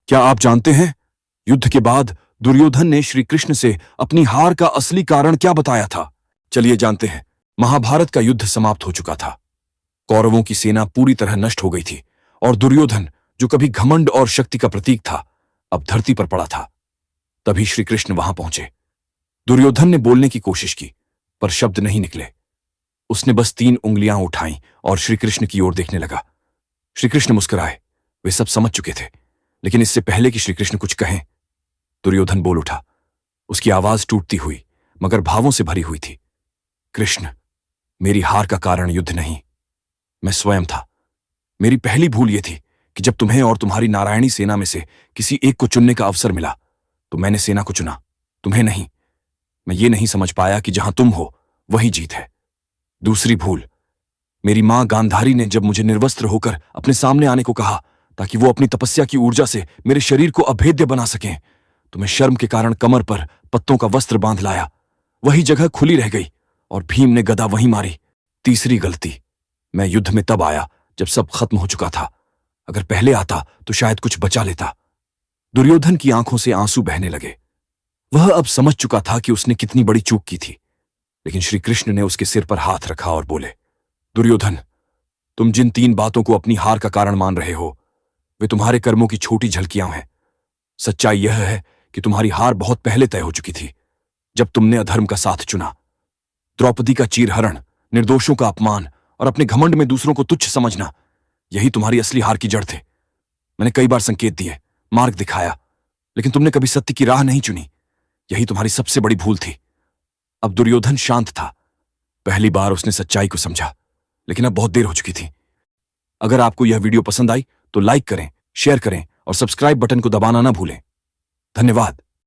क्या आप जानते हैं, युद्ध के बाद दुर्योधन ने श्री कृष्ण से अपनी हार का असली कारण क्या बताया था? चलिए जानते हैं। महाभारत का युद्ध समाप्त हो चुका था। कौरवों की सेना पूरी तरह नष्ट हो गई थी और दुर्योधन, जो कभी घमंड और शक्ति का प्रतीक था, अब धरती पर पड़ा था। तभी श्री कृष्ण वहां पहुंचे। दुर्योधन ने बोलने की कोशिश की, पर शब्द नहीं निकले। उसने बस 3 उंगलियां उठाईं और श्री कृष्ण की ओर देखने लगा। श्री कृष्ण मुस्कुराए। वे सब समझ चुके थे, लेकिन इससे पहले कि श्री कृष्ण कुछ कहें, दुर्योधन बोल उठा। उसकी आवाज टूटती हुई मगर भावों से भरी हुई थी। कृष्ण, मेरी हार का कारण युद्ध नहीं, मैं स्वयं था। मेरी पहली भूल यह थी कि जब तुम्हें और तुम्हारी नारायणी सेना में से किसी एक को चुनने का अवसर मिला तो मैंने सेना को चुना, तुम्हें नहीं। मैं ये नहीं समझ पाया कि जहां तुम हो वही जीत है। दूसरी भूल, मेरी मां गांधारी ने जब मुझे निर्वस्त्र होकर अपने सामने आने को कहा ताकि वो अपनी तपस्या की ऊर्जा से मेरे शरीर को अभेद्य बना सकें, तो मैं शर्म के कारण कमर पर पत्तों का वस्त्र बांध लाया। वही जगह खुली रह गई और भीम ने गदा वहीं मारी। तीसरी गलती, मैं युद्ध में तब आया जब सब खत्म हो चुका था। अगर पहले आता तो शायद कुछ बचा लेता। दुर्योधन की आंखों से आंसू बहने लगे। वह अब समझ चुका था कि उसने कितनी बड़ी चूक की थी। लेकिन श्री कृष्ण ने उसके सिर पर हाथ रखा और बोले, दुर्योधन, तुम जिन 3 बातों को अपनी हार का कारण मान रहे हो, वे तुम्हारे कर्मों की छोटी झलकियां हैं। सच्चाई यह है कि तुम्हारी हार बहुत पहले तय हो चुकी थी, जब तुमने अधर्म का साथ चुना। द्रौपदी का चीरहरण, निर्दोषों का अपमान और अपने घमंड में दूसरों को तुच्छ समझना, यही तुम्हारी असली हार की जड़ थे। मैंने कई बार संकेत दिए, मार्ग दिखाया, लेकिन तुमने कभी सत्य की राह नहीं चुनी। यही तुम्हारी सबसे बड़ी भूल थी। अब दुर्योधन शांत था। पहली बार उसने सच्चाई को समझा, लेकिन अब बहुत देर हो चुकी थी। अगर आपको यह वीडियो पसंद आई तो लाइक करें, शेयर करें और सब्सक्राइब बटन को दबाना ना भूलें। धन्यवाद।